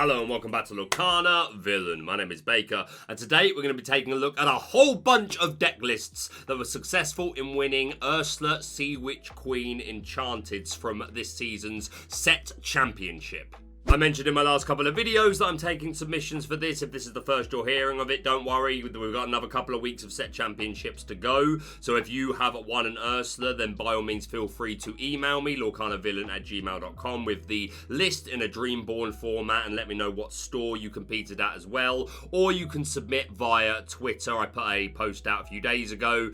Hello and welcome back to Lorcana Villain. My name is Baker, and today we're going to be taking a look at a whole bunch of deck lists that were successful in winning Ursula Sea Witch Queen Enchanteds from this season's set championship. I mentioned in my last couple of videos that I'm taking submissions for this. If this is the first you're hearing of it, don't worry. We've got another couple of weeks of set championships to go. So if you have won an Ursula, then by all means feel free to email me, lorcanavillain@gmail.com, with the list in a Dreamborn format and let me know what store you competed at as well. Or you can submit via Twitter. I put a post out a few days ago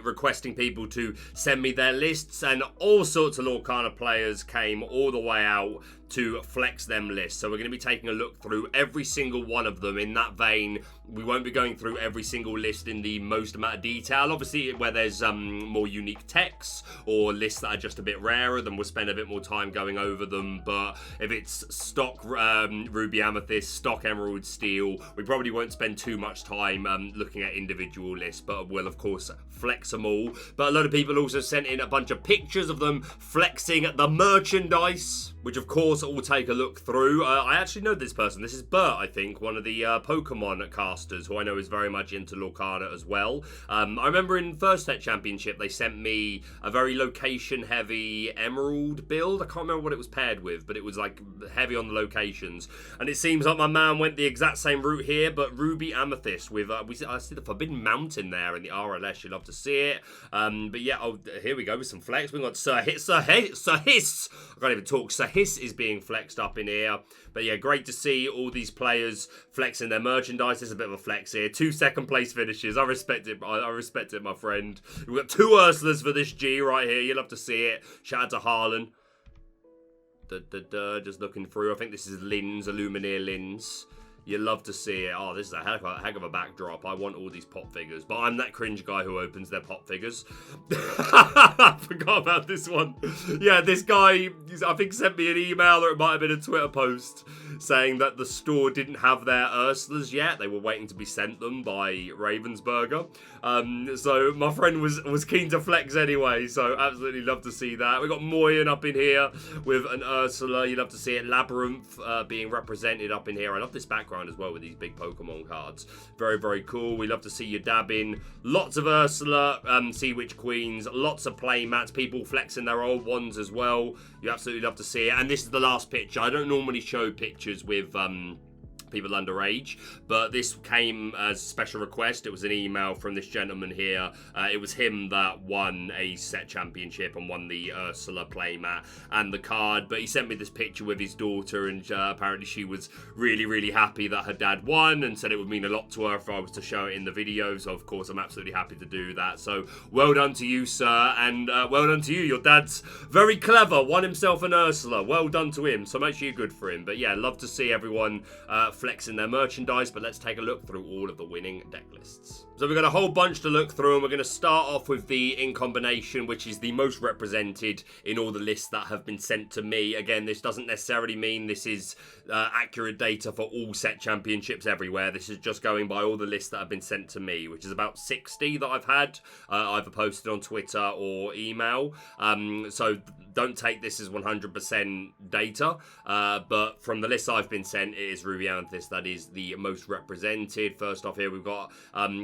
requesting people to send me their lists, and all sorts of Lorcana players came all the way out to flex them lists. So we're going to be taking a look through every single one of them in that vein. We won't be going through every single list in the most amount of detail. Obviously, where there's more unique texts or lists that are just a bit rarer, then we'll spend a bit more time going over them. But if it's stock Ruby Amethyst, stock Emerald Steel, we probably won't spend too much time looking at individual lists, but we'll of course flex them all. But a lot of people also sent in a bunch of pictures of them flexing the merchandise, which of course we'll take a look through. I actually know this person. This is Bert, I think, one of the Pokemon casters, who I know is very much into Lorcana as well. I remember in first set championship, they sent me a very location-heavy Emerald build. I can't remember what it was paired with, but it was like heavy on the locations. And it seems like my man went the exact same route here, but Ruby Amethyst with, I see the Forbidden Mountain there in the RLS. You'd love to see it. But yeah, here we go with some flex. We've got Sir Hiss. I can't even talk. Sir Hiss is being flexed up in here. But yeah, great to see all these players flexing their merchandise. There's a bit of a flex here. 2 second place finishes. I respect it. I respect it, my friend. We've got 2 Ursulas for this G right here. You'll love to see it. Shout out to Harlan. Just looking through. I think this is Lynn's, Illuminaire Lynn's. You love to see it. Oh, this is a heck of a backdrop. I want all these pop figures. But I'm that cringe guy who opens their pop figures. I forgot about this one. Yeah, this guy, I think, sent me an email, or it might have been a Twitter post, saying that the store didn't have their Ursulas yet. They were waiting to be sent them by Ravensburger. So my friend was keen to flex anyway. So absolutely love to see that. We got Moyen up in here with an Ursula. You love to see it. Labyrinth being represented up in here. I love this background as well with these big Pokemon cards. Very, very cool. We love to see you dab in. Lots of Ursula, Sea Witch Queens, lots of play mats, people flexing their old ones as well. You absolutely love to see it. And this is the last picture. I don't normally show pictures with people underage, but this came as a special request. It was an email from this gentleman here. It was him that won a set championship and won the Ursula playmat and the card, but he sent me this picture with his daughter, and apparently she was really, really happy that her dad won and said it would mean a lot to her if I was to show it in the video. So of course I'm absolutely happy to do that. So well done to you, sir, and well done to you. Your dad's very clever, won himself an Ursula. Well done to him, so make sure you're good for him. But yeah, love to see everyone flexing their merchandise. But let's take a look through all of the winning deck lists. So we've got a whole bunch to look through, and we're going to start off with the in combination, which is the most represented in all the lists that have been sent to me. Again, this doesn't necessarily mean this is accurate data for all set championships everywhere. This is just going by all the lists that have been sent to me, which is about 60 that I've had either posted on Twitter or email. So don't take this as 100% data, but from the list I've been sent, it is Ruby Amethyst that is the most represented. First off here, we've got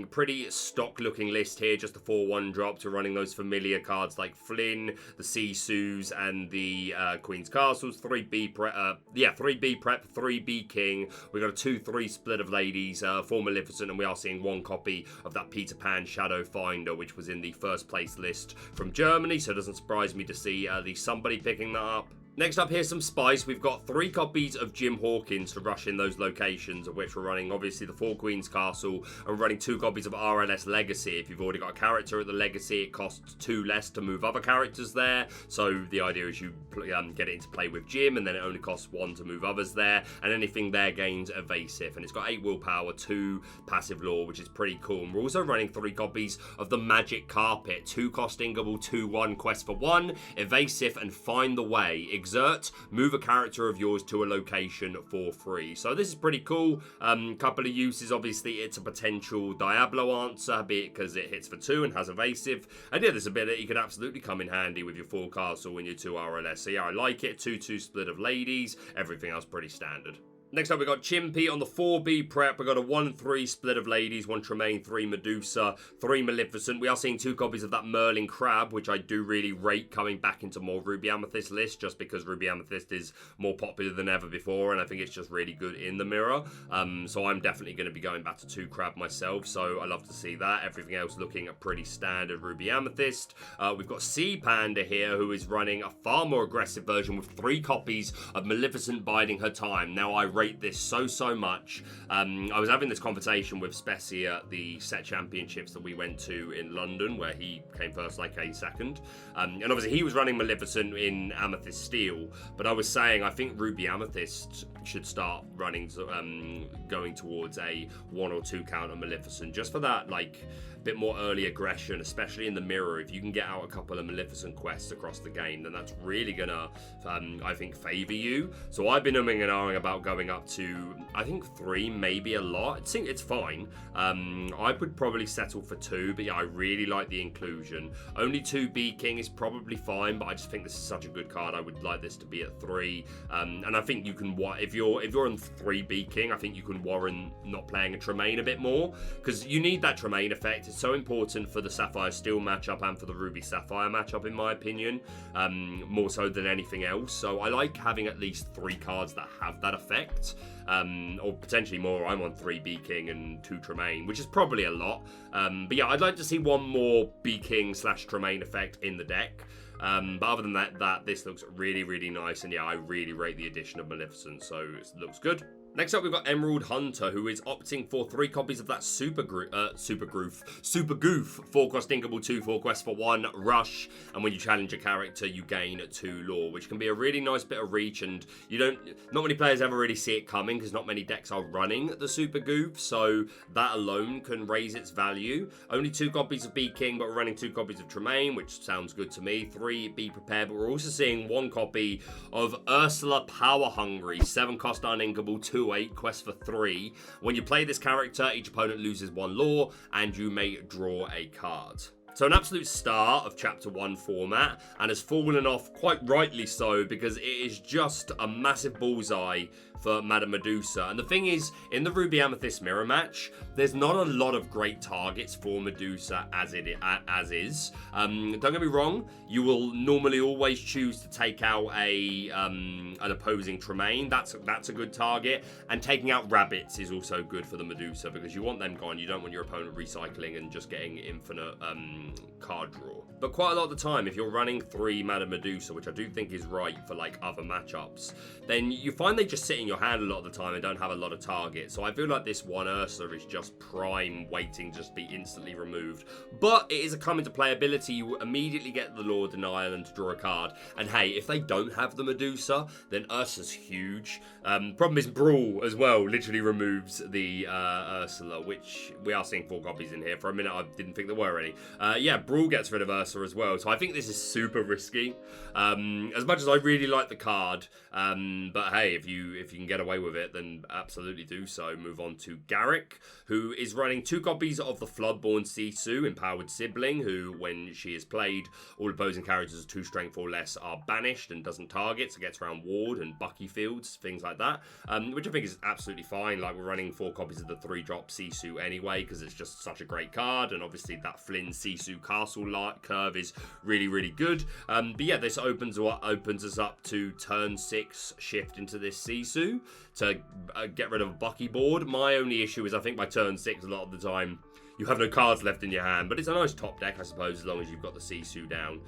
pretty stock looking list here, just a 4/1 drop to running those familiar cards like Flynn, the Sisu's, and the Queen's Castles. 3B prep, 3B prep, 3B king. We've got a 2-3 split of ladies, 4 Maleficent, and we are seeing 1 copy of that Peter Pan Shadow Finder, which was in the first place list from Germany, so it doesn't surprise me to see somebody picking that up. Next up, here's some spice. We've got 3 copies of Jim Hawkins to rush in those locations, of which we're running obviously the 4 Queen's Castle, and we're running 2 copies of RLS Legacy. If you've already got a character at the Legacy, it costs 2 less to move other characters there. So the idea is you get it into play with Jim, and then it only costs 1 to move others there, and anything there gains evasive. And it's got 8 willpower, 2 passive law, which is pretty cool. And we're also running 3 copies of the Magic Carpet, 2 cost Ingable, 2/1 quest for 1, evasive, and find the way. Exert, move a character of yours to a location for free. So this is pretty cool. Couple of uses. Obviously, it's a potential Diablo answer, be it because it hits for 2 and has evasive. And yeah, this ability could absolutely come in handy with your 4 castle and your 2 RLS. So yeah, I like it. 2-2 split of ladies. Everything else pretty standard. Next up, we got Chimpy on the 4B prep. We got a 1-3 split of ladies, 1 Tremaine, 3 Medusa, 3 Maleficent. We are seeing 2 copies of that Merlin Crab, which I do really rate coming back into more Ruby Amethyst lists, just because Ruby Amethyst is more popular than ever before, and I think it's just really good in the mirror. So I'm definitely going to be going back to 2 Crab myself, so I love to see that. Everything else looking a pretty standard Ruby Amethyst. We've got Sea Panda here, who is running a far more aggressive version with 3 copies of Maleficent Biding Her Time. Now, I rate this so much. I was having this conversation with Spessy at the set championships that we went to in London, where he came first, like a second. And obviously he was running Maleficent in Amethyst Steel, but I was saying I think Ruby Amethyst should start running, going towards a 1 or 2 count on Maleficent, just for that, like, bit more early aggression, especially in the mirror. If you can get out a couple of Maleficent quests across the game, then that's really gonna, I think, favour you. So I've been umming and ahhing about going up to, I think, 3, maybe a lot. I think it's fine. I would probably settle for 2, but yeah, I really like the inclusion. Only 2 B King is probably fine, but I just think this is such a good card. I would like this to be at 3. And I think you can, if you're on 3 B King, I think you can warrant not playing a Tremaine a bit more, because you need that Tremaine effect. It's so important for the Sapphire Steel matchup and for the Ruby Sapphire matchup, in my opinion, more so than anything else. So I like having at least 3 cards that have that effect, or potentially more. I'm on 3 B King and 2 Tremaine, which is probably a lot. But yeah, I'd like to see 1 more B King / Tremaine effect in the deck. But other than that, this looks really nice, and yeah, I really rate the addition of Maleficent, so it looks good. Next up, we've got Emerald Hunter, who is opting for 3 copies of that Super Goof 4-cost Inkable 2, 4 quests for 1 rush, and when you challenge a character, you gain 2 lore, which can be a really nice bit of reach, and not many players ever really see it coming, because not many decks are running the Super Goof, so that alone can raise its value. Only 2 copies of B King, but we're running 2 copies of Tremaine, which sounds good to me. 3, be prepared, but we're also seeing 1 copy of Ursula Power Hungry, 7-cost uninkable 2/8 quest for 3. When you play this character, each opponent loses 1 lore, and you may draw a card. So an absolute star of Chapter 1 format, and has fallen off quite rightly so, because it is just a massive bullseye for Madame Medusa. And the thing is, in the Ruby Amethyst mirror match, there's not a lot of great targets for Medusa as is. Don't get me wrong, you will normally always choose to take out an opposing Tremaine. That's a good target. And taking out rabbits is also good for the Medusa, because you want them gone. You don't want your opponent recycling and just getting infinite card draw. But quite a lot of the time, if you're running 3 Madame Medusa, which I do think is right for like other matchups, then you find they just sit in your hand a lot of the time and don't have a lot of targets. So I feel like this 1 Ursula is just prime waiting just to be instantly removed. But it is a come into play ability. You immediately get the Lore Denial and to draw a card. And hey, if they don't have the Medusa, then Ursula's huge. Problem is Brawl as well literally removes the Ursula, which we are seeing 4 copies in here. For a minute, I didn't think there were any. Yeah, Brawl gets rid of Ursula as well. So I think this is super risky. As much as I really like the card, but hey, if you can get away with it, then absolutely do so. Move on to Garrick, who is running 2 copies of the Floodborn Sisu, Empowered Sibling, who, when she is played, all opposing characters of 2 strength or less are banished and doesn't target, so gets around Ward and Bucky Fields, things like that, which I think is absolutely fine. Like, we're running 4 copies of the 3-drop Sisu anyway, because it's just such a great card, and obviously that Flynn Sisu Castle curve is really good. But yeah, this opens us up to turn 6, shift into this Sisu to get rid of a Bucky board. My only issue is I think by turn 6 a lot of the time you have no cards left in your hand, but it's a nice top deck, I suppose, as long as you've got the Sisu down.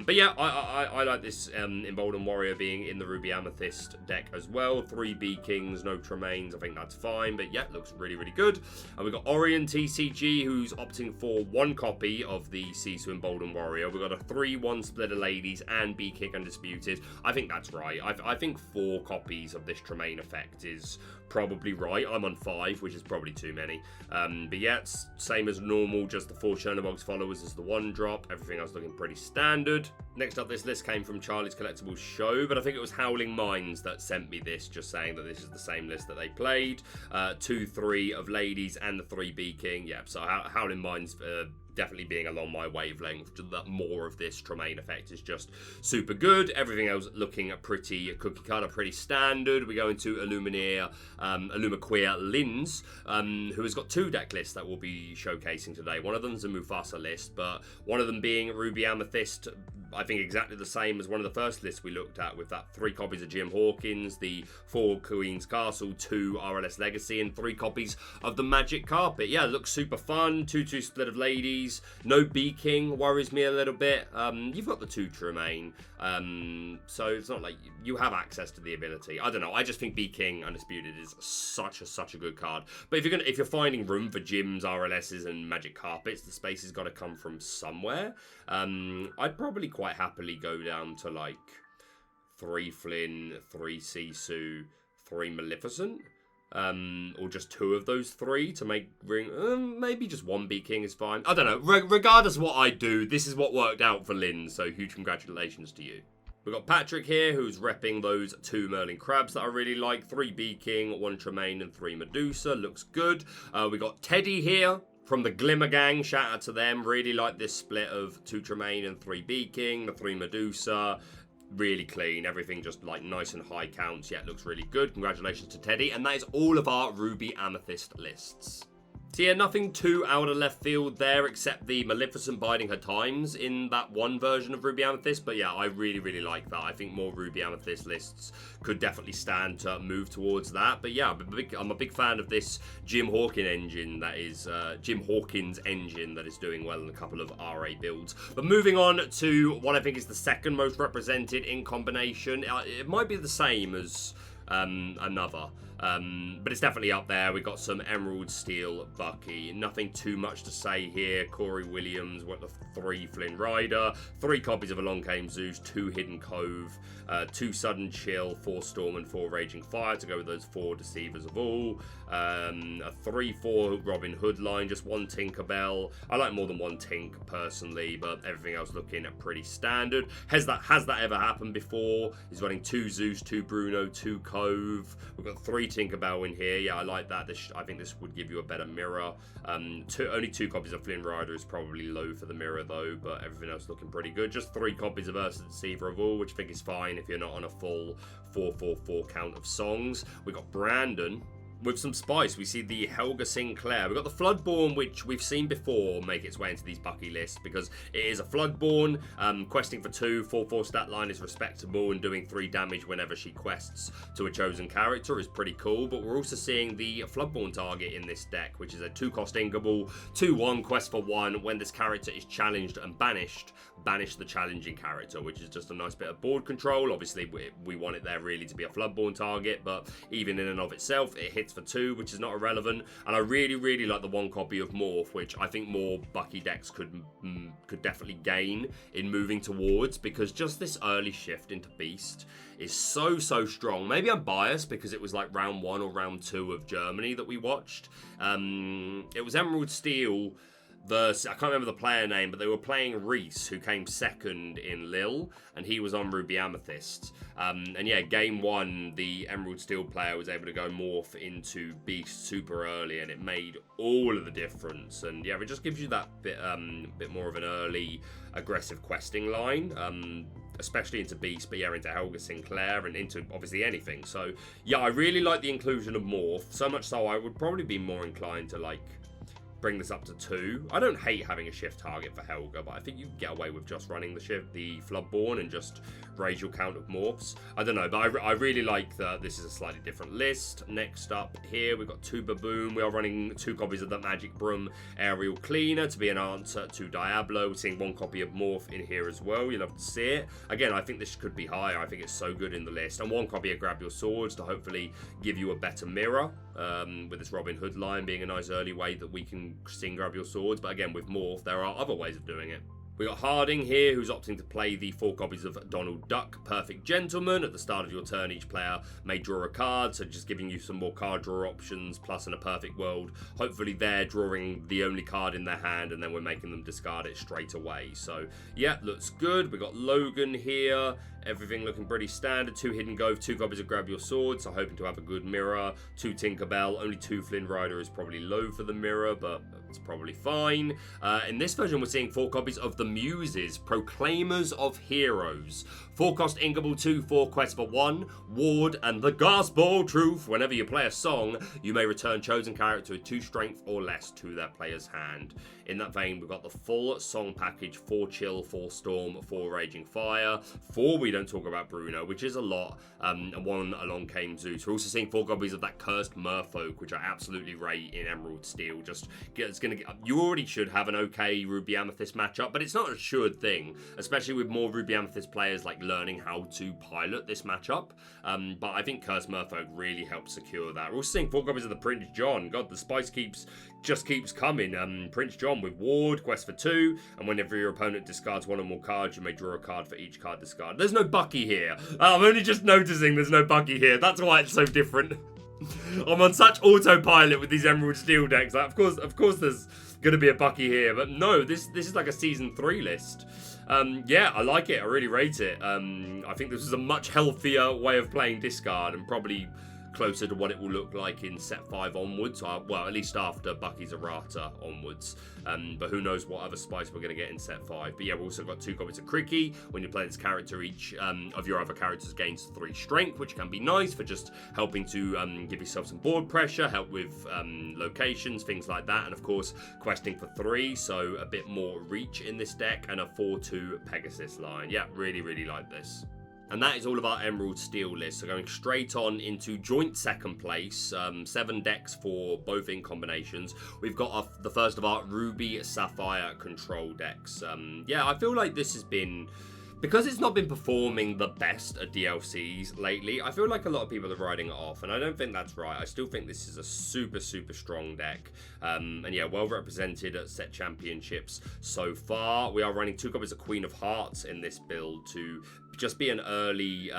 But yeah, I like this Emboldened Warrior being in the Ruby Amethyst deck as well. 3 B Kings, no Tremaines, I think that's fine, but yeah, looks really good. And we've got Lorcan TCG, who's opting for 1 copy of the Sisu Emboldened Warrior. We've got a 3-1 split of ladies and B King Undisputed. I think that's right. I think 4 copies of this Tremaine effect is probably right. I'm on 5, which is probably too many. But yeah, it's same as normal, just the 4 Chernobog's followers as the 1-drop. Everything else looking pretty standard. Next up, this list came from Charlie's Collectibles show, but I think it was Howling Minds that sent me this, just saying that this is the same list that they played. 2-3 of ladies and the 3 B King. Yeah, so Howling Minds definitely being along my wavelength. That more of this Tremaine effect is just super good. Everything else looking pretty cookie cutter, pretty standard. We go into Illumaqueer Lins, who has got 2 deck lists that we'll be showcasing today. One of them's a Mufasa list, but one of them being Ruby Amethyst, I think exactly the same as one of the first lists we looked at, with that 3 copies of Jim Hawkins, the 4 Queen's Castle, 2 RLS Legacy, and 3 copies of the Magic Carpet. Yeah, it looks super fun. 2/2 split of ladies. No B-King worries me a little bit. You've got the 2 Tremaine, so it's not like you have access to the ability. I don't know. I just think B-King Undisputed is such a good card. But if you're finding room for Gyms, RLSs, and Magic Carpets, the space has got to come from somewhere. I'd probably quite happily go down to like 3 Flynn, 3 Sisu, 3 Maleficent. Or just 2 of those 3 to make ring. Maybe just 1 B-King is fine. I don't know. Regardless of what I do, this is what worked out for Lynn, so huge congratulations to you. We've got Patrick here, who's repping those 2 Merlin Crabs that I really like. 3 B-King, 1 Tremaine, and 3 Medusa. Looks good. We got Teddy here from the Glimmer Gang. Shout out to them. Really like this split of 2 Tremaine and 3 B-King. The 3 Medusa. Really clean, everything just like nice and high counts. Yeah, it looks really good. Congratulations to Teddy. And that is all of our Ruby Amethyst lists. So yeah, nothing too out of left field there, except the Maleficent biding her times in that one version of Ruby Amethyst. But yeah, I really like that. I think more Ruby Amethyst lists could definitely stand to move towards that. But yeah, I'm a big fan of this Jim Hawkins engine that is doing well in a couple of RA builds. But moving on to what I think is the second most represented in combination. It might be the same as another. But it's definitely up there. We've got some Emerald Steel Bucky. Nothing too much to say here. Corey Williams, what the 3 Flynn Rider, 3 copies of Along Came Zeus, 2 Hidden Cove, 2 Sudden Chill, 4 Storm, and 4 Raging Fire to go with those 4 Deceivers of All. A 3/4 Robin Hood line, just 1 Tinkerbell. I like more than 1 Tink personally, but everything else looking pretty standard. Has that ever happened before? He's running 2 Zeus, 2 Bruno, 2 Cove. We've got 3 Tinkerbell in here. Yeah, I like that. I think this would give you a better mirror. Only 2 copies of Flynn Rider is probably low for the mirror though, but everything else looking pretty good. Just 3 copies of Ursula Deceiver of All, which I think is fine if you're not on a full 4/4 count of songs. We got Brandon with some spice. We see the Helga Sinclair. We've got the Floodborn, which we've seen before make its way into these Bucky lists because it is a Floodborn. Questing for 2, 4/4 stat line is respectable, and doing 3 damage whenever she quests to a chosen character is pretty cool. But we're also seeing the Floodborn target in this deck, which is a 2-cost Inkable, 2/1, quest for 1. When this character is challenged and banished, banish the challenging character, which is just a nice bit of board control. Obviously, we want it there really to be a Floodborn target, but even in and of itself, it hits for 2, which is not irrelevant. And I really like the 1 copy of Morph, which I think more Bucky decks could definitely gain in moving towards, because just this early shift into Beast is so strong. Maybe I'm biased because it was like round 1 or round 2 of Germany that we watched. It was Emerald Steel versus, I can't remember the player name, but they were playing Reese, who came second in Lille, and he was on Ruby Amethyst. And yeah, game 1, the Emerald Steel player was able to go Morph into Beast super early, and it made all of the difference. And yeah, it just gives you that bit more of an early aggressive questing line, especially into Beast, but yeah, into Helga Sinclair and into obviously anything. So yeah, I really like the inclusion of Morph, so much so I would probably be more inclined to like bring this up to 2. I don't hate having a shift target for Helga, but I think you can get away with just running the Floodborn and just raise your count of morphs. I don't know, but I really like that this is a slightly different list. Next up here, we've got 2 Baboon. We are running 2 copies of the Magic Broom Aerial Cleaner to be an answer to Diablo. We're seeing 1 copy of Morph in here as well. You'll love to see it. Again, I think this could be higher. I think it's so good in the list. And 1 copy of Grab Your Swords to hopefully give you a better mirror, with this Robin Hood line being a nice early way that we can sing Grab Your Swords. But again, with Morph, there are other ways of doing it. We got Harding here, who's opting to play the 4 copies of Donald Duck, Perfect Gentleman. At the start of your turn, each player may draw a card, so just giving you some more card draw options, plus in a perfect world, hopefully they're drawing the only card in their hand, and then we're making them discard it straight away. So, yeah, looks good. We got Logan here, Everything looking pretty standard. 2 Hidden Gove, 2 copies of Grab Your Sword, so hoping to have a good mirror. 2 Tinkerbell, only 2 Flynn Rider is probably low for the mirror, but it's probably fine. In this version, we're seeing 4 copies of the Muses, Proclaimers of Heroes. 4 cost Inkable, 2 4 quests for 1, Ward, and the Gospel Truth. Whenever you play a song, you may return chosen character with 2 strength or less to their player's hand. In that vein, we've got the full song package, 4 Chill, 4 Storm, 4 Raging Fire, 4 We Don't Talk About Bruno, which is a lot, and 1 Along Came Zeus. We're also seeing 4 copies of that Cursed Merfolk, which I absolutely rate in Emerald Steel. You already should have an okay Ruby Amethyst matchup, but it's not a assured thing, especially with more Ruby Amethyst players like learning how to pilot this matchup. But I think Cursed Merfolk really helps secure that. We're also seeing 4 copies of the Prince John. God, the spice just keeps coming. Prince John with Ward, quest for 2, and whenever your opponent discards 1 or more cards, you may draw a card for each card discarded. There's no Bucky here. I'm only just noticing there's no Bucky here. That's why it's so different. I'm on such autopilot with these Emerald Steel decks. Like, of course there's gonna be a Bucky here, but no, this is like a season 3 list. Yeah, I like it. I really rate it. I think this is a much healthier way of playing discard, and probably closer to what it will look like in set 5 onwards, well, at least after Bucky's Errata onwards, but who knows what other spice we're going to get in set 5. But yeah, we've also got 2 copies of Cricky. When you play this character, each of your other characters gains 3 strength, which can be nice for just helping to give yourself some board pressure, help with locations, things like that, and of course questing for 3, so a bit more reach in this deck, and a 4/2 Pegasus line. Yeah, really like this. And that is all of our Emerald Steel list. So going straight on into joint second place, 7 decks for both in combinations. We've got the first of our Ruby Sapphire control decks. Yeah, I feel like this has been, because it's not been performing the best at DLCs lately, I feel like a lot of people are writing it off, and I don't think that's right. I still think this is a super strong deck, and yeah, well represented at set championships so far. We are running 2 copies of Queen of Hearts in this build to just be an early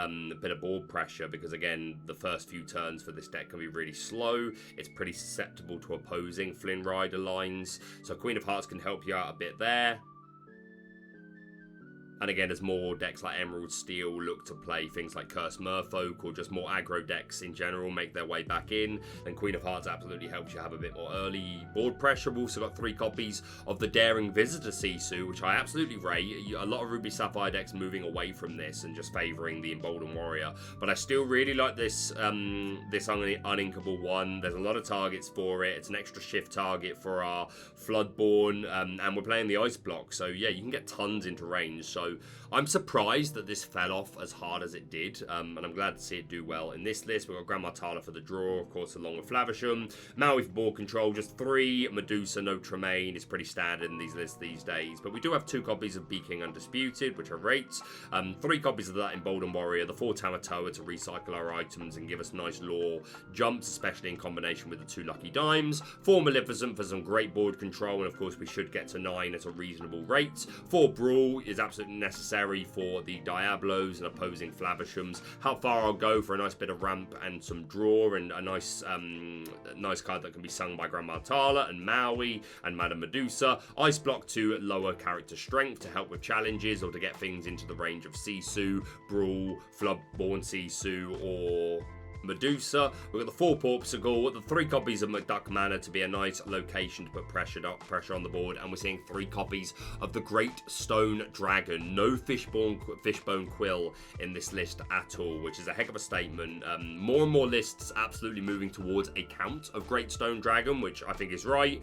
bit of board pressure, because again, the first few turns for this deck can be really slow. It's pretty susceptible to opposing Flynn Rider lines, so Queen of Hearts can help you out a bit there. And again, as more decks like Emerald Steel look to play things like Cursed Merfolk, or just more aggro decks in general make their way back in, then Queen of Hearts absolutely helps you have a bit more early board pressure. We've also got 3 copies of the Daring Visitor Sisu, which I absolutely rate. A lot of Ruby Sapphire decks moving away from this and just favouring the Emboldened Warrior, but I still really like this uninkable one. There's a lot of targets for it. It's an extra shift target for our Floodborn, and we're playing the Ice block, so yeah, you can get tons into range. So I'm surprised that this fell off as hard as it did, and I'm glad to see it do well in this list. We've got Grandma Tala for the draw, of course, along with Flavisham. Maui for board control, just 3. Medusa, no Tremaine is pretty standard in these lists these days, but we do have 2 copies of Beking Undisputed, which I rate. 3 copies of that Emboldened Warrior, the 4 Tamatoa to recycle our items and give us nice lore jumps, especially in combination with the 2 Lucky Dimes. 4 Maleficent for some great board control, and of course we should get to 9 at a reasonable rate. 4 Brawl is absolutely necessary for the Diablos and opposing Flavishams. How far I'll go for a nice bit of ramp and some draw, and a nice card that can be sung by Grandma Tala and Maui and Madame Medusa. Ice block to lower character strength to help with challenges or to get things into the range of Sisu, Brawl, Floodborn Sisu, or Medusa. We've got the 4 Porpsicle, the 3 copies of McDuck Manor to be a nice location to put pressure on the board, and we're seeing 3 copies of the Great Stone Dragon. No Fishbone Quill in this list at all, which is a heck of a statement. More and more lists absolutely moving towards a count of Great Stone Dragon, which I think is right.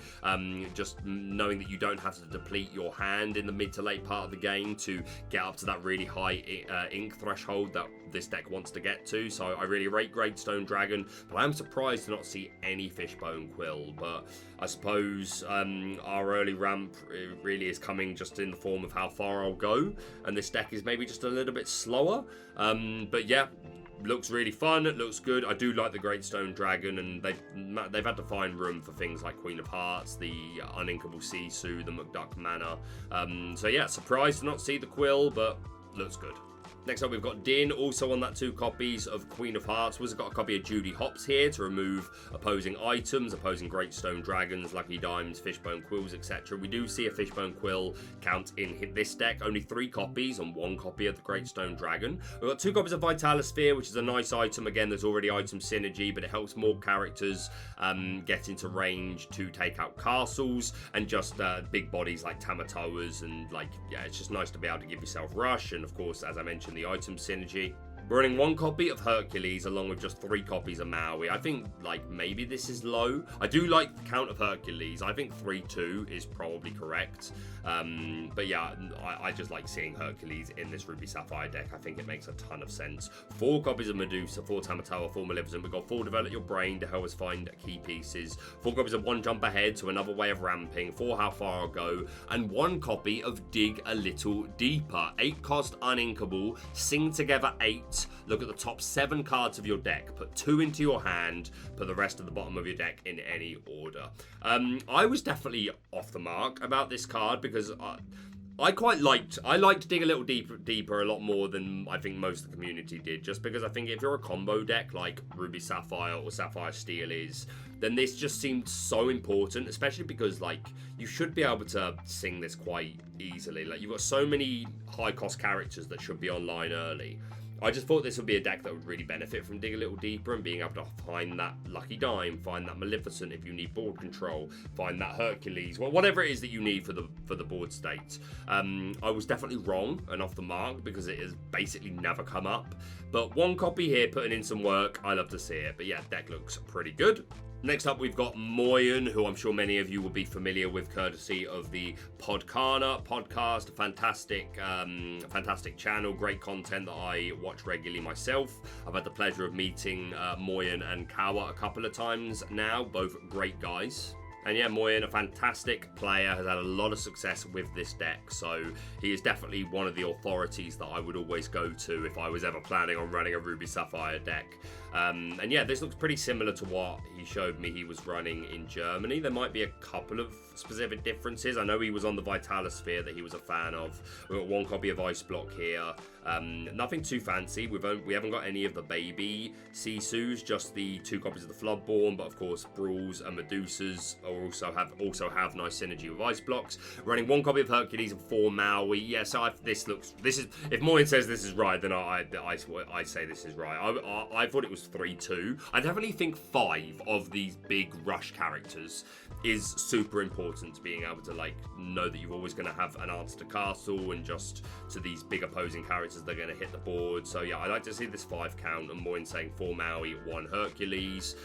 Just knowing that you don't have to deplete your hand in the mid to late part of the game to get up to that really high ink threshold that this deck wants to get to. So I really rate Great Stone Dragon, but I'm surprised to not see any Fishbone Quill. But I suppose our early ramp really is coming just in the form of how far I'll go, and this deck is maybe just a little bit slower. But yeah, looks really fun. It looks good. I do like the Great Stone Dragon, and they've had to find room for things like Queen of Hearts, the Uninkable Sisu, the McDuck Manor. So yeah, surprised to not see the Quill, but looks good. Next up, we've got Din, also on that 2 copies of Queen of Hearts. We've got a copy of Judy Hopps here to remove opposing items, opposing Great Stone Dragons, Lucky Diamonds, Fishbone Quills, etc. We do see a Fishbone Quill count in this deck. Only 3 copies and 1 copy of the Great Stone Dragon. We've got 2 copies of Vitalisphere, which is a nice item. Again, there's already item synergy, but it helps more characters get into range to take out castles, and just big bodies like Tamatoas, and like, yeah, it's just nice to be able to give yourself rush, and of course, as I mentioned, the item synergy. We're running 1 copy of Hercules along with just 3 copies of Maui. I think, like, maybe this is low. I do like the count of Hercules. I think 3-2 is probably correct. But yeah, I just like seeing Hercules in this Ruby Sapphire deck. I think it makes a ton of sense. 4 copies of Medusa, 4 Tamatoa, 4 Maleficent. We've got 4 Develop Your Brain to help us find key pieces. 4 copies of 1 Jump Ahead, so another way of ramping. 4 How Far I'll Go. And 1 copy of Dig a Little Deeper. 8 cost uninkable. Sing together 8. Look at the top 7 cards of your deck. Put 2 into your hand. Put the rest at the bottom of your deck in any order. I was definitely off the mark about this card because I liked Dig a Little Deeper a lot more than I think most of the community did, just because I think if you're a combo deck like Ruby Sapphire or Sapphire Steel is, then this just seemed so important, especially because, like, you should be able to sing this quite easily. Like, you've got so many high cost characters that should be online early. I just thought this would be a deck that would really benefit from Dig a Little Deeper and being able to find that Lucky Dime, find that Maleficent if you need board control, find that Hercules, well, whatever it is that you need for the board state. I was definitely wrong and off the mark because it has basically never come up. But 1 copy here, putting in some work, I love to see it. But yeah, deck looks pretty good. Next up, we've got Moyen, who I'm sure many of you will be familiar with, courtesy of the Podkana podcast. Fantastic channel, great content that I watch regularly myself. I've had the pleasure of meeting Moyen and Kawa a couple of times now, both great guys. And yeah, Moyen, a fantastic player, has had a lot of success with this deck, so he is definitely one of the authorities that I would always go to if I was ever planning on running a Ruby Sapphire deck. And yeah, this looks pretty similar to what he showed me he was running in Germany. There might be a couple of specific differences. I know he was on the Vitalisphere that he was a fan of. We've got 1 copy of Ice Block here. Nothing too fancy. We haven't got any of the baby Sisus, just the 2 copies of the Floodborn, but of course Brawls and Medusas also have nice synergy with Ice Blocks. Running 1 copy of Hercules and 4 Maui. Yeah, so this is if Moyen says this is right, then I say this is right. I thought it was 3-2. I definitely think 5 of these big rush characters is super important to being able to, like, know that you're always going to have an answer to castle and just to these big opposing characters that are going to hit the board. So yeah, I like to see this 5 count, and Moyen saying 4 Maui, 1 Hercules.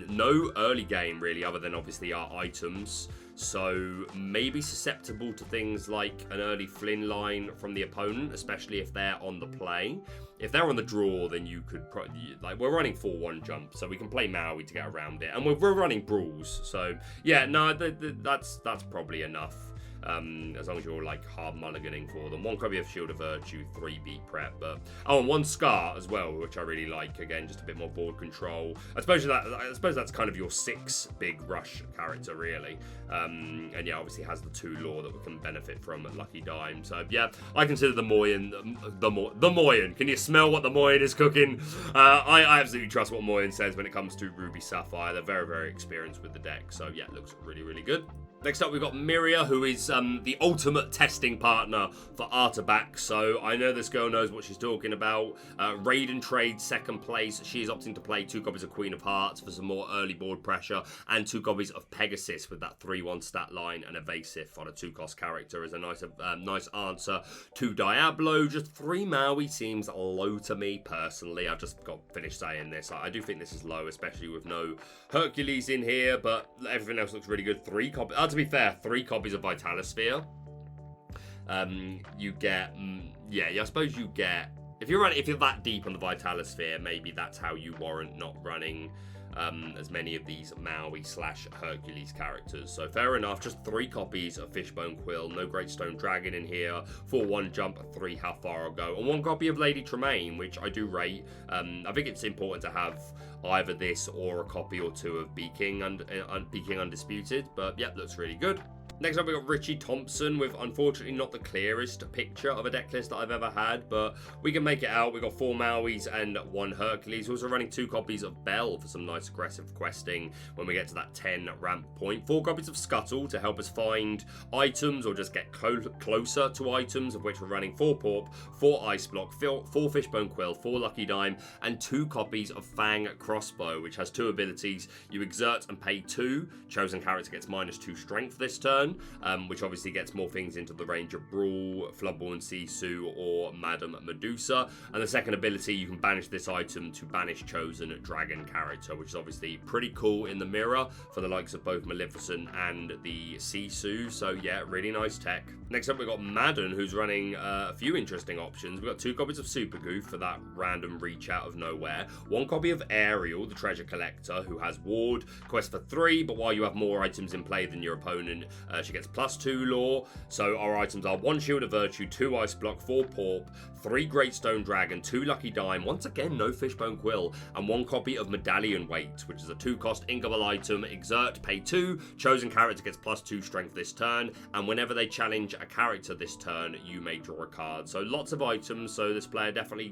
No early game really, other than obviously our items. So maybe susceptible to things like an early Flynn line from the opponent, especially if they're on the play. If they're on the draw, then you could probably, like, we're running 4-1 jump, so we can play Maui to get around it, and we're running Brawls. So yeah, no, that's probably enough. As long as you're, like, hard mulliganing for them. 1 copy of Shield of Virtue, 3 beat prep, but and 1 Scar as well, which I really like. Again, just a bit more board control. I suppose that's kind of your 6 big rush character, really. And yeah, obviously has the 2 lore that we can benefit from at Lucky Dime. So yeah, I consider the Moyen the Moyen. Can you smell what the Moyen is cooking? I absolutely trust what Moyen says when it comes to Ruby Sapphire. They're very, very experienced with the deck. So yeah, it looks really, really good. Next up, we've got Miria, who is the ultimate testing partner for Artabac. So I know this girl knows what she's talking about. Raid and Trade, 2nd place. She is opting to play 2 copies of Queen of Hearts for some more early board pressure, and 2 copies of Pegasus with that 3-1 stat line and Evasive on a 2-cost character as a nice answer to Diablo. Just 3 Maui seems low to me personally. I've just got finished saying this. I do think this is low, especially with no Hercules in here, but everything else looks really good. 3 copies. To be fair, 3 copies of Vitalisphere. You get, I suppose you get, if you're that deep on the Vitalisphere, maybe that's how you warrant not running as many of these Maui / Hercules characters. So fair enough, just 3 copies of Fishbone Quill, no Great Stone Dragon in here, 4-1 jump, 3 How Far I'll Go, and 1 copy of Lady Tremaine, which I do rate. I think it's important to have either this or a copy or 2 of Be King Undisputed, but yeah, looks really good. Next up, we got Richie Thompson with, unfortunately, not the clearest picture of a deck list that I've ever had, but we can make it out. We got 4 Mauis and 1 Hercules. We're also running 2 copies of Bell for some nice aggressive questing when we get to that 10 ramp point. 4 copies of Scuttle to help us find items or just get closer to items, of which we're running 4 Porp, 4 Ice Block, 4 Fishbone Quill, 4 Lucky Dime, and 2 copies of Fang Crossbow, which has 2 abilities. You exert and pay 2. Chosen character gets -2 strength this turn. Which obviously gets more things into the range of Brawl, Floodborn Sisu, or Madame Medusa. And the second ability, you can banish this item to banish chosen dragon character, which is obviously pretty cool in the mirror for the likes of both Maleficent and the Sisu. So yeah, really nice tech. Next up, we've got Madden, who's running a few interesting options. We've got 2 copies of Super Goof for that random reach out of nowhere. 1 copy of Ariel, the treasure collector, who has Ward, quest for 3, but while you have more items in play than your opponent, she gets +2 lore. So our items are 1 Shield of Virtue, 2 Ice Block, 4 Porp, 3 Great Stone Dragon, 2 Lucky Dime, once again no Fishbone Quill, and 1 copy of Medallion Weight, which is a 2-cost inkable item. Exert, pay 2, chosen character gets +2 strength this turn, and whenever they challenge a character this turn, you may draw a card. So lots of items, so this player definitely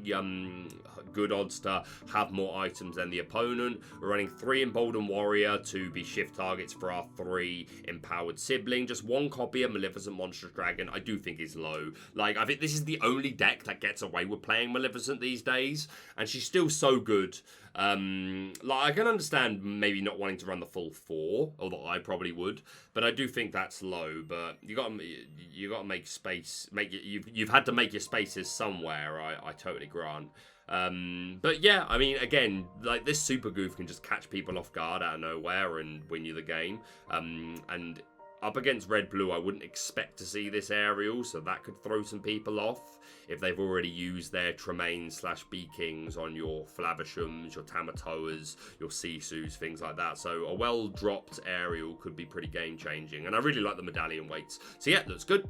good odds to have more items than the opponent. We're running 3 Emboldened Warrior to be shift targets for our 3 Empowered Sibling. Just 1 copy of Maleficent Monstrous Dragon I do think is low. Like, I think this is the only deck that gets away with playing Maleficent these days, and she's still so good. Like, I can understand maybe not wanting to run the full 4, although I probably would, but I do think that's low. But you got to make space. You've had to make your spaces somewhere. I totally grant. But yeah, I mean, again, like, this Super Goof can just catch people off guard out of nowhere and win you the game. And up against Red Blue, I wouldn't expect to see this Ariel, so that could throw some people off if they've already used their Tremaine/B Kings on your Flavishams, your Tamatoas, your Sisus, things like that. So a well-dropped Ariel could be pretty game-changing, and I really like the Medallion Weights. So yeah, looks good.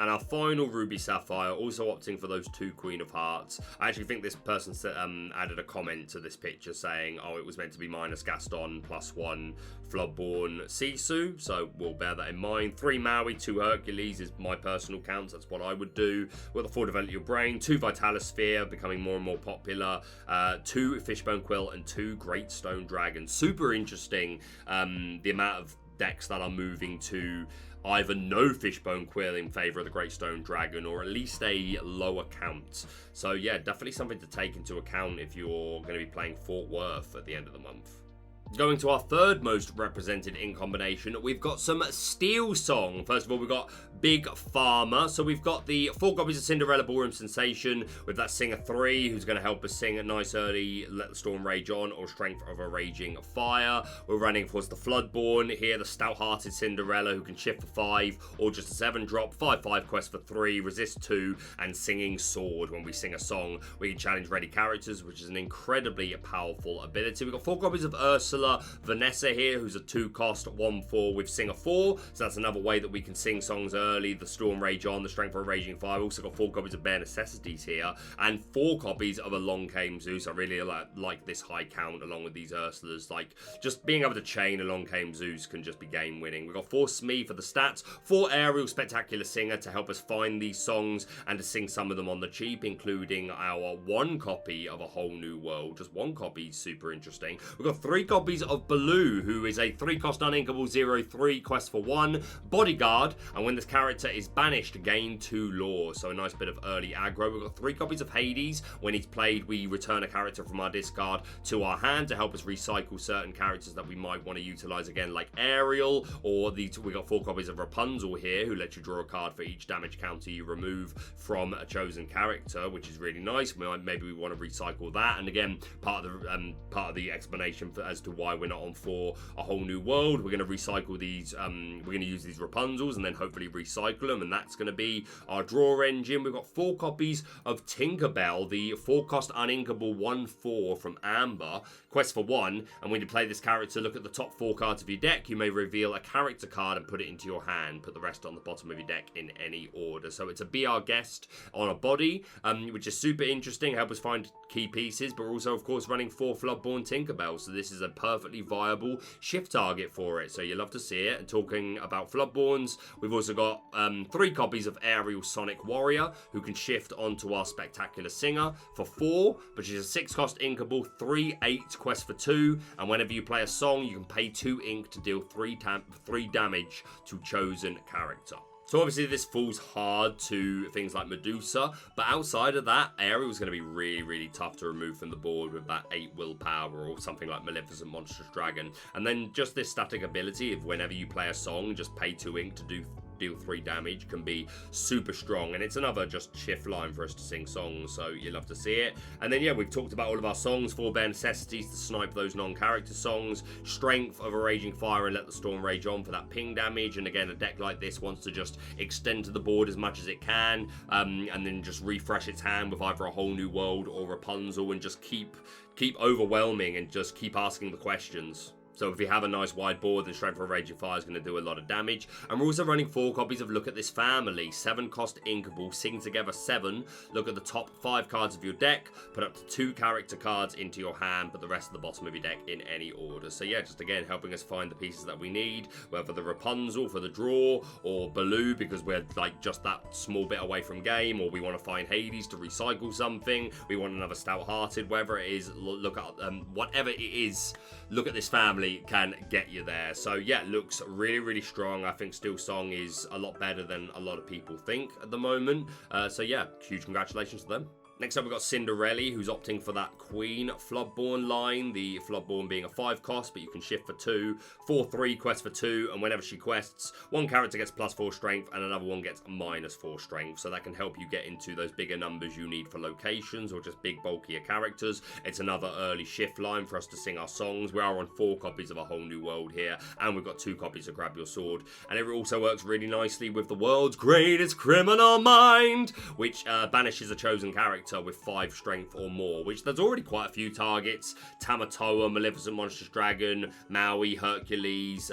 And our final Ruby Sapphire, also opting for those 2 Queen of Hearts. I actually think this person added a comment to this picture saying, oh, it was meant to be minus Gaston, +1 Floodborn Sisu. So we'll bear that in mind. 3 Maui, 2 Hercules is my personal count. That's what I would do. With the 4 Develop Your Brain, 2 Vitalisphere, becoming more and more popular, 2 Fishbone Quill, and 2 Great Stone Dragon. Super interesting, the amount of decks that are moving to either no Fishbone Quill in favour of the Great Stone Dragon, or at least a lower count. So yeah, definitely something to take into account if you're going to be playing Fort Worth at the end of the month. Going to our 3rd most represented in combination, we've got some SteelSong. First of all, we've got Big Farmer. So we've got the 4 copies of Cinderella Ballroom Sensation with that Singer 3, who's going to help us sing a nice early Let the Storm Rage On or Strength of a Raging Fire. We're running, of course, the Floodborn here, the Stout-Hearted Cinderella, who can shift for 5 or just a 7-drop, 5/5 quest for 3, resist 2, and Singing Sword. When we sing a song, we can challenge ready characters, which is an incredibly powerful ability. We've got 4 copies of Ursula Vanessa here, who's a 2-cost 1/4 with Singer 4, so that's another way that we can sing songs early. The Storm Rage On, the Strength of a Raging Fire. We've also got 4 copies of Bare Necessities here, and 4 copies of A Long Came Zeus. I really like this high count along with these Ursulas. Like, just being able to chain A Long Came Zeus can just be game winning. We've got 4 Smee for the stats, 4 Ariel Spectacular Singer to help us find these songs and to sing some of them on the cheap, including our 1 copy of A Whole New World. Just 1 copy, super interesting. We've got 3 copies of Baloo, who is a 3-cost uninkable 0/3 quest for 1 bodyguard, and when this character is banished, gain 2 lore. So a nice bit of early aggro. We've got 3 copies of Hades. When he's played, we return a character from our discard to our hand to help us recycle certain characters that we might want to utilize again, like Ariel, or we got 4 copies of Rapunzel here, who lets you draw a card for each damage counter you remove from a chosen character, which is really nice. Maybe we want to recycle that, and again, part of the explanation as to why we're not on for A Whole New World. We're going to recycle these, we're going to use these Rapunzels and then hopefully recycle them, and that's going to be our draw engine. We've got 4 copies of Tinkerbell, the 4-cost uninkable 1/4 from Amber, quest for 1, and when you play this character, look at the top 4 cards of your deck. You may reveal a character card and put it into your hand. Put the rest on the bottom of your deck in any order. So it's a Be Our Guest on a body, which is super interesting, help us find key pieces, but also, of course, running 4 Floodborn Tinkerbell. So this is a perfectly viable shift target for it. So you love to see it. And talking about Floodborns, we've also got 3 copies of Aerial Sonic Warrior, who can shift onto our Spectacular Singer for 4, but she's a 6-cost inkable, 3/8 quest for 2, and whenever you play a song, you can pay 2 ink to deal 3 damage to chosen character. So obviously this falls hard to things like Medusa, but outside of that, Ariel's going to be really, really tough to remove from the board with that 8 willpower or something like Maleficent Monstrous Dragon. And then just this static ability of whenever you play a song, just pay 2 ink to deal 3 damage can be super strong, and it's another just shift line for us to sing songs, so you love to see it. And then yeah, we've talked about all of our songs, 4 bare necessities to snipe those non-character songs, strength of a Raging Fire and Let the Storm Rage On for that ping damage, and again a deck like this wants to just extend to the board as much as it can, and then just refresh its hand with either a Whole New World or Rapunzel, and just keep overwhelming and just keep asking the questions. So if we have a nice wide board, then Strength of a Raging Fire is going to do a lot of damage. And we're also running 4 copies of Look at This Family. 7-cost inkable, sing together 7. Look at the top 5 cards of your deck. Put up to 2 character cards into your hand. Put the rest of the bottom of your deck in any order. So yeah, just again, helping us find the pieces that we need. Whether the Rapunzel for the draw, or Baloo because we're like just that small bit away from game. Or we want to find Hades to recycle something. We want another Stout-Hearted, whatever it is. Look at whatever it is. Look at This Family can get you there. So yeah, looks really, really strong. I think SteelSong is a lot better than a lot of people think at the moment. So yeah, huge congratulations to them. Next up, we've got Cinderella, who's opting for that Queen Floodborn line. The Floodborn being a 5-cost, but you can shift for 2. 4/3 quest for 2, and whenever she quests, one character gets +4 strength, and another one gets -4 strength. So that can help you get into those bigger numbers you need for locations, or just big, bulkier characters. It's another early shift line for us to sing our songs. We are on 4 copies of A Whole New World here, and we've got 2 copies of Grab Your Sword. And it also works really nicely with the World's Greatest Criminal Mind, which banishes a chosen character with 5 strength or more, which there's already quite a few targets. Tamatoa, Maleficent Monstrous Dragon, Maui, Hercules,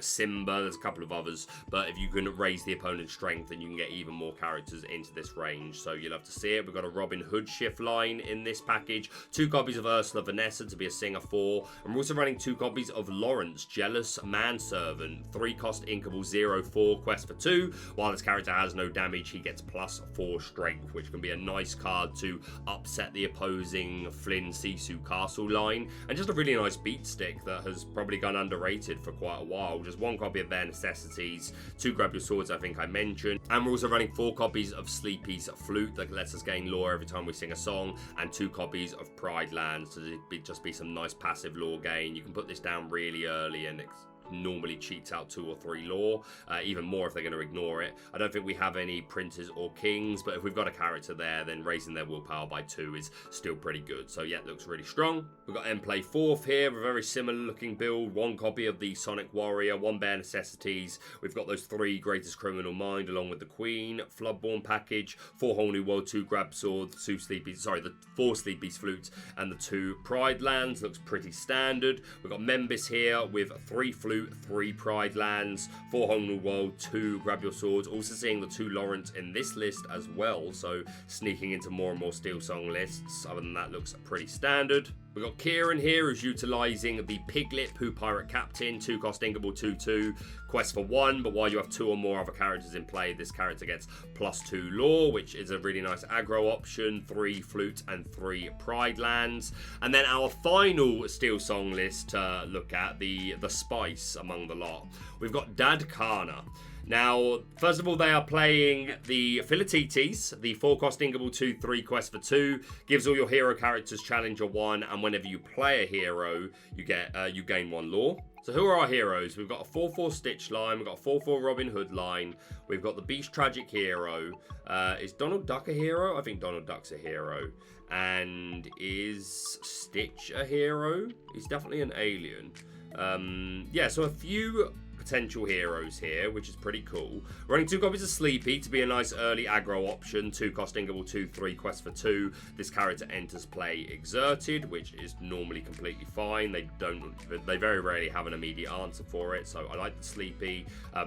Simba, there's a couple of others, but if you can raise the opponent's strength, then you can get even more characters into this range, so you'll have to see it. We've got a Robin Hood shift line in this package, 2 copies of Ursula Vanessa to be a singer 4, and we're also running 2 copies of Lawrence, Jealous Manservant, 3-cost inkable 0/4 quest for 2. While this character has no damage, he gets +4 strength, which can be a nice card to upset the opposing Flynn Sisu Castle line, and just a really nice beat stick that has probably gone underrated for quite a while. Just 1 copy of Bare Necessities, 2 Grab Your Swords I think I mentioned, and we're also running 4 copies of Sleepy's Flute that lets us gain lore every time we sing a song, and 2 copies of Pride Lands to just be some nice passive lore gain. You can put this down really early and normally cheats out 2 or 3 lore, even more if they're going to ignore it. I don't think we have any princes or kings, but if we've got a character there, then raising their willpower by 2 is still pretty good. So yeah, it looks really strong. We've got Play 4th here, a very similar looking build. 1 copy of the Sonic Warrior, 1 Bare Necessities. We've got those 3 Greatest Criminal Mind along with the Queen Floodborn package, 4 Whole New World, 2 Grab Swords, the 4 Sleepy's Flute, and the 2 Pride Lands. Looks pretty standard. We've got Membis here with 3 Flute, 3 Pride Lands, 4 Whole New World, 2 Grab Your Swords. Also seeing the 2 Lawrence in this list as well, so sneaking into more and more SteelSong lists. Other than that, looks pretty standard. We've got Kieran here, who's utilising the Piglet Pooh Pirate Captain, 2-cost inkable 2/2, quest for 1, but while you have 2 or more other characters in play, this character gets +2 lore, which is a really nice aggro option, 3 Flute and 3 Pride Lands. And then our final SteelSong list to look at, the Spice among the lot. We've got Dadkana. Now, first of all, they are playing the Philatites, the 4-cost inkable 2/3 quest for 2, gives all your hero characters challenger 1, and whenever you play a hero, you gain 1 lore. So who are our heroes? We've got a 4/4 Stitch line, we've got a 4/4 Robin Hood line, we've got the Beast Tragic hero. Is Donald Duck a hero? I think Donald Duck's a hero. And is Stitch a hero? He's definitely an alien. Yeah, so a few potential heroes here, which is pretty cool. We're running 2 copies of Sleepy to be a nice early aggro option. 2 cost Inkable, 2/3 quest for 2. This character enters play exerted, which is normally completely fine. They very rarely have an immediate answer for it, so I like the Sleepy.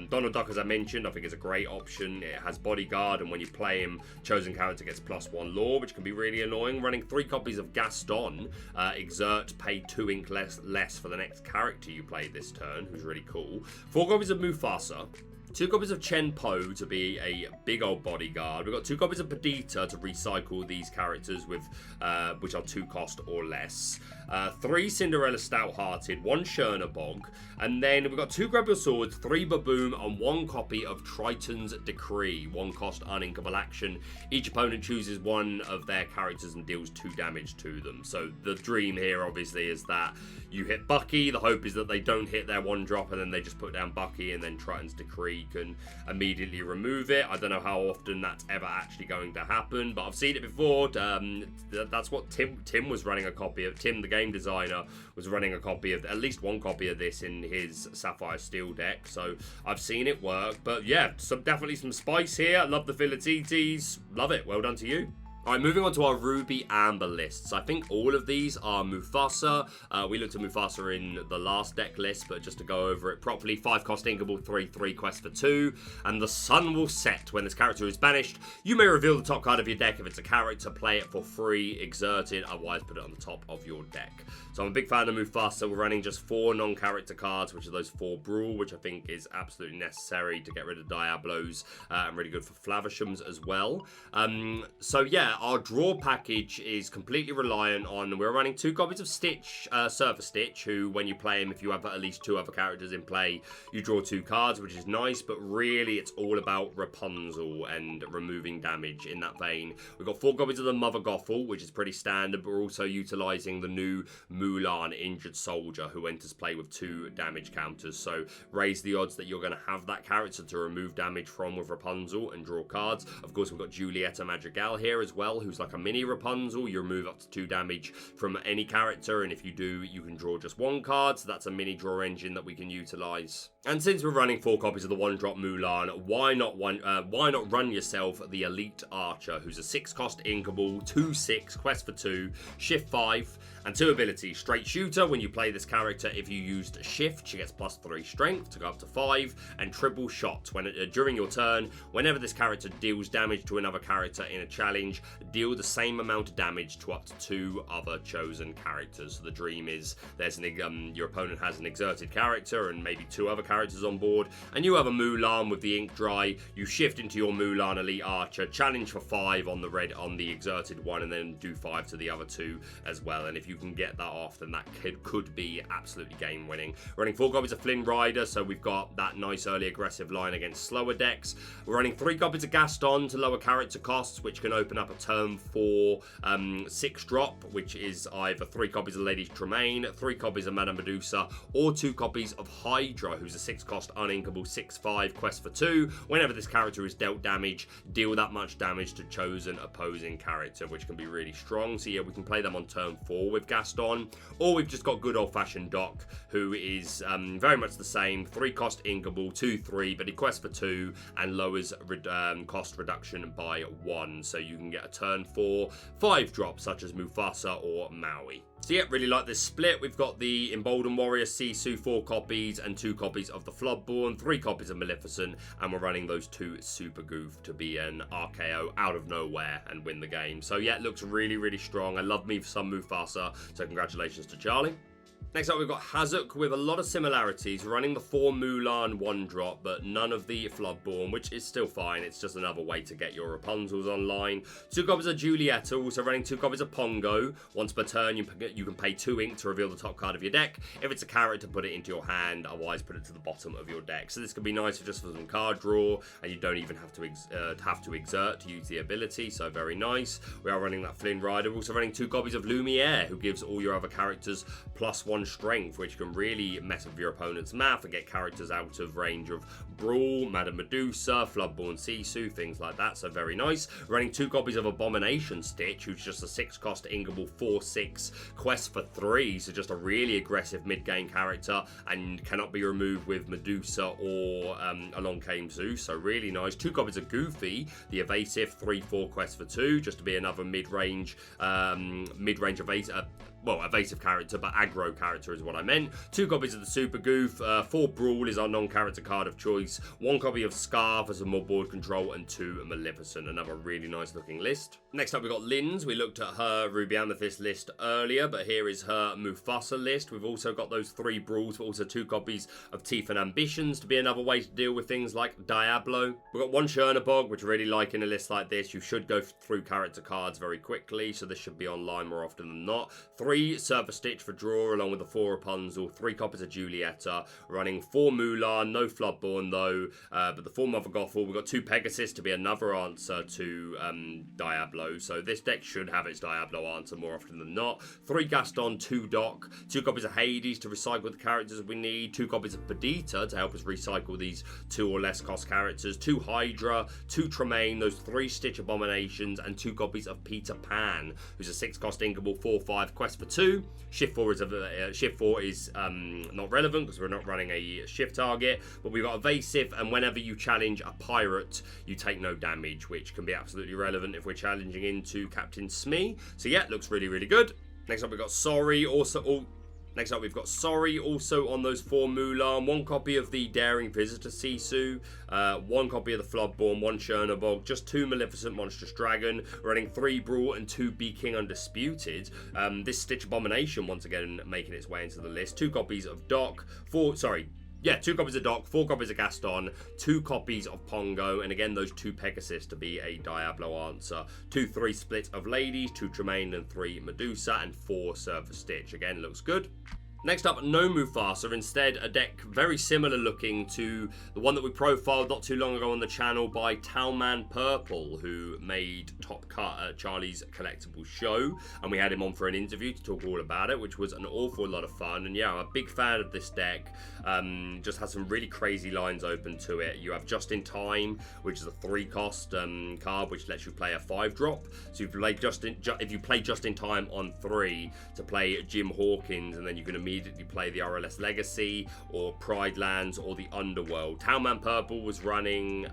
Donald Duck, as I mentioned, I think is a great option. It has Bodyguard, and when you play him, chosen character gets +1 lore, which can be really annoying. Running 3 copies of Gaston, exert, pay 2 ink less for the next character you play this turn, who's really cool. 4 copies of Mufasa. 2 copies of Chen Po to be a big old bodyguard. We've got 2 copies of Perdita to recycle these characters with, which are 2 cost or less. 3 Cinderella Stout-Hearted, 1 Chernabog, and then we've got 2 Grab Your Swords, 3 Baboom, and 1 copy of Triton's Decree, 1 cost uninkable action. Each opponent chooses one of their characters and deals 2 damage to them. So the dream here, obviously, is that you hit Bucky. The hope is that they don't hit their 1-drop, and then they just put down Bucky, and then Triton's Decree can immediately remove it. I don't know how often that's ever actually going to happen, but I've seen it before. That's what Tim was running a copy of. Tim, the game designer, was running a copy of, at least 1 copy of this in his Sapphire Steel deck, so I've seen it work. But yeah, definitely some spice here. Love the Philatites. Love it. Well done to you. Alright, moving on to our Ruby Amber lists. I think all of these are Mufasa. We looked at Mufasa in the last deck list, but just to go over it properly, 5 cost Inkable, 3/3 quest for 2, and the sun will set when this character is banished. You may reveal the top card of your deck if it's a character, play it for free, exerted, otherwise put it on the top of your deck. So I'm a big fan of Mufasa. We're running just 4 non-character cards, which are those 4 Brawl, which I think is absolutely necessary to get rid of Diablos, and really good for Flavishams as well. So yeah, our draw package is completely reliant on, we're running 2 copies of Stitch, Surfer Stitch, who when you play him, if you have at least 2 other characters in play, you draw 2 cards, which is nice, but really it's all about Rapunzel and removing damage in that vein. We've got 4 copies of the Mother Gothel, which is pretty standard, but we're also utilising the new Mulan Injured Soldier, who enters play with 2 damage counters, so raise the odds that you're going to have that character to remove damage from with Rapunzel and draw cards. Of course, we've got Julieta Madrigal here as well, who's like a mini Rapunzel. You remove up to 2 damage from any character, and if you do, you can draw just 1 card, so that's a mini draw engine that we can utilise. And since we're running 4 copies of the 1-drop Mulan, why not run yourself the Elite Archer, who's a 6 cost Inkable, 2/6, quest for 2, shift 5, and 2 abilities. Straight Shooter, when you play this character, if you used Shift, she gets +3 strength to go up to 5, and Triple Shot. During your turn, whenever this character deals damage to another character in a challenge, deal the same amount of damage to up to 2 other chosen characters. So the dream is your opponent has an exerted character and maybe 2 other characters on board, and you have a Mulan with the ink dry. You shift into your Mulan Elite Archer, challenge for 5 on the exerted one, and then do 5 to the other 2 as well. And if you can get that off, then that could be absolutely game winning. Running 4 copies of Flynn Rider, so we've got that nice early aggressive line against slower decks. We're running 3 copies of Gaston to lower character costs, which can open up a turn 4 6-drop, which is either 3 copies of Lady Tremaine, 3 copies of Madame Medusa, or 2 copies of Hydra, who's a 6 cost uninkable 6/5 quest for 2. Whenever this character is dealt damage, deal that much damage to chosen opposing character, which can be really strong. So yeah, we can play them on turn 4 with Gaston, or we've just got good old-fashioned Doc, who is very much the same, 3 cost Inkable, 2/3, but he quests for 2 and lowers cost reduction by 1, so you can get a turn 4 5-drop such as Mufasa or Maui. So yeah, really like this split. We've got the Emboldened Warrior Sisu, 4 copies, and 2 copies of the Floodborn, 3 copies of Maleficent, and we're running those 2 Super Goof to be an RKO out of nowhere and win the game. So yeah, it looks really, really strong. I love me some Mufasa, so congratulations to Charlie. Next up, we've got Hazuk with a lot of similarities, running the 4 Mulan 1-drop, but none of the Floodborn, which is still fine. It's just another way to get your Rapunzels online. 2 copies of Julieta, also running 2 copies of Pongo. Once per turn, you can pay 2 ink to reveal the top card of your deck. If it's a character, put it into your hand, otherwise put it to the bottom of your deck. So this could be nice for just for some card draw, and you don't even have to exert to use the ability, so very nice. We are running that Flynn Rider. We're also running 2 copies of Lumiere, who gives all your other characters +1 1 strength, which can really mess with your opponent's math and get characters out of range of Brawl, Madame Medusa, Floodborn Sisu, things like that, so very nice. Running 2 copies of Abomination Stitch, who's just a 6-cost Ingable 4/6 quest for 3, so just a really aggressive mid-game character and cannot be removed with Medusa or Along Came Zeus, so really nice. 2 copies of Goofy, the evasive 3/4 quest for 2, just to be another mid-range evasive character, but aggro character is what I meant. 2 copies of the Super Goof, 4 Brawl is our non-character card of choice, 1 copy of Scar for some more board control, and 2 Maleficent, another really nice looking list. Next up we've got Lynn's. We looked at her Ruby Amethyst list earlier, but here is her Mufasa list. We've also got those 3 Brawls, but also 2 copies of Teeth and Ambitions to be another way to deal with things like Diablo. We've got 1 Chernabog, which I really like in a list like this. You should go through character cards very quickly, so this should be online more often than not. 3 Surfer Stitch for draw, along with the 4 Rapunzel, 3 copies of Julieta, running 4 Mulan, no Floodborn though, but the 4 Mother Gothel. We've got 2 Pegasus to be another answer to Diablo, so this deck should have its Diablo answer more often than not. 3 Gaston, 2 Doc, 2 copies of Hades to recycle the characters we need, 2 copies of Perdita to help us recycle these 2 or less cost characters, 2 Hydra, 2 Tremaine, those 3 Stitch Abominations, and 2 copies of Peter Pan, who's a 6-cost Ingable 4/5 quest for 2. Shift 4 is not relevant because we're not running a shift target, but we've got evasive, and whenever you challenge a pirate, you take no damage, which can be absolutely relevant if we're challenging into Captain Smee. So yeah, looks really, really good. Next up, we've got Sorry, Next up, we've got Sorry, also on those 4 Mulan, 1 copy of the Daring Visitor Sisu, 1 copy of the Floodborn, 1 Chernabog, just 2 Maleficent Monstrous Dragon, running 3 Brawl and 2 Be King Undisputed. This Stitch Abomination, once again, making its way into the list. 2 copies of Doc, 2 copies of Doc, 4 copies of Gaston, 2 copies of Pongo, and again, those 2 Pegasus to be a Diablo answer. 2/3 split of Ladies, 2 Tremaine and 3 Medusa, and 4 Surfer Stitch. Again, looks good. Next up, no Mufasa, instead a deck very similar looking to the one that we profiled not too long ago on the channel by Talman Purple, who made Top Cut at Charlie's Collectibles show, and we had him on for an interview to talk all about it, which was an awful lot of fun. And yeah, I'm a big fan of this deck. Just has some really crazy lines open to it. You have Just in Time, which is a 3-cost card, which lets you play a 5-drop. So if you play Just in Time on 3 to play Jim Hawkins, and then you can immediately play the RLS Legacy or Pride Lands or the Underworld. Talman Purple was running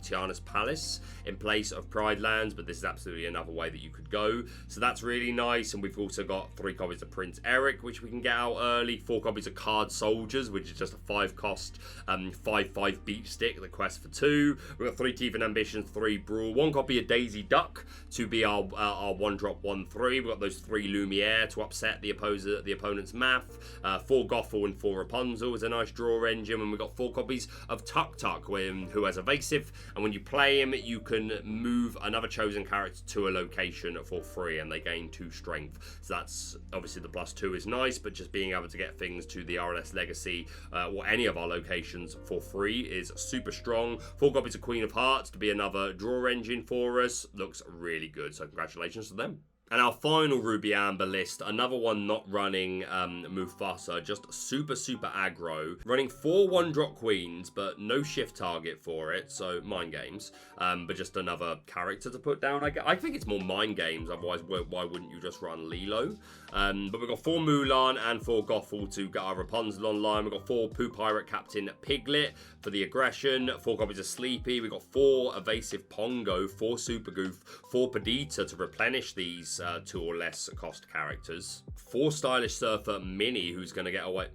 Tiana's Palace in place of Pride Lands, but this is absolutely another way that you could go. So that's really nice. And we've also got 3 copies of Prince Eric, which we can get out early, 4 copies of Card Soldiers, which is just a 5-cost 5/5 beat stick that quests for 2. We've got 3 Teeth and Ambitions, 3 Brawl, 1 copy of Daisy Duck to be our 1-drop 1/3. We've got those 3 Lumiere to upset the opponent's math. 4 Gothel and 4 Rapunzel is a nice draw engine, and we've got 4 copies of Tuk Tuk, who has evasive, and when you play him, you can move another chosen character to a location for free, and they gain 2 strength. So that's obviously the +2 is nice, but just being able to get things to the RLS Legacy or any of our locations for free is super strong. 4 copies of Queen of Hearts to be another draw engine for us. Looks really good, so congratulations to them. And our final Ruby Amber list, another one not running Mufasa, just super aggro. Running 4 1-drop queens, but no shift target for it, so mind games. But just another character to put down. I think it's more mind games, otherwise why wouldn't you just run Lilo? But we've got 4 Mulan and 4 Gothel to get our Rapunzel online. We've got 4 Pooh Pirate Captain Piglet for the aggression, 4 copies of Sleepy. We've got 4 Evasive Pongo, 4 Super Goof, 4 Perdita to replenish these 2 or less cost characters. 4 Stylish Surfer Mini, who's going to get away.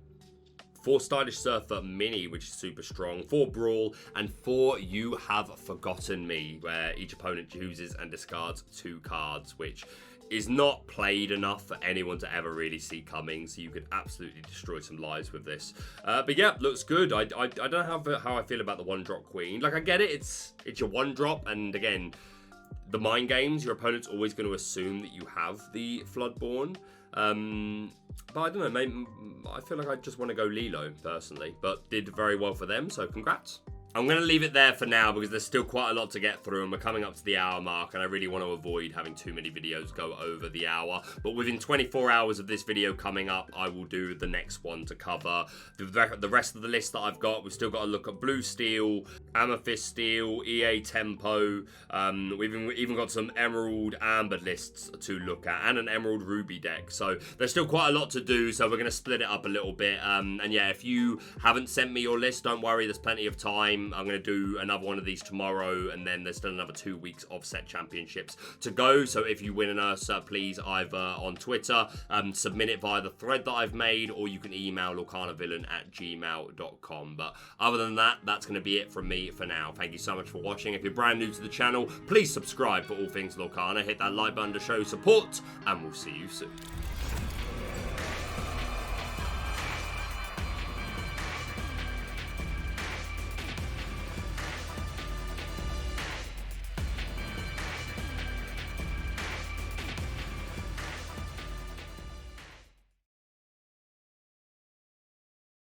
4 Stylish Surfer Mini, which is super strong. 4 Brawl, and 4 You Have Forgotten Me, where each opponent chooses and discards 2 cards, which is not played enough for anyone to ever really see coming, so you could absolutely destroy some lives with this. But yeah, looks good. I don't know how I feel about the 1-drop queen. Like, I get it, it's your 1-drop, and again, the mind games, your opponent's always going to assume that you have the Floodborn. But I don't know, maybe I feel like I just want to go Lilo, personally. But did very well for them, so congrats. I'm going to leave it there for now because there's still quite a lot to get through and we're coming up to the hour mark and I really want to avoid having too many videos go over the hour. But within 24 hours of this video coming up, I will do the next one to cover the rest of the list that I've got. We've still got to look at Blue Steel, Amethyst Steel, EA Tempo. We've even got some Emerald Amber lists to look at and an Emerald Ruby deck. So there's still quite a lot to do, so we're going to split it up a little bit. And yeah, if you haven't sent me your list, don't worry, there's plenty of time. I'm going to do another one of these tomorrow, and then there's still another 2 weeks of set championships to go. So if you win an Ursula, please either on Twitter, submit it via the thread that I've made, or you can email lorcanavillain@gmail.com. But other than that, that's going to be it from me for now. Thank you so much for watching. If you're brand new to the channel, please subscribe for all things Lorcana. Hit that like button to show support, and we'll see you soon.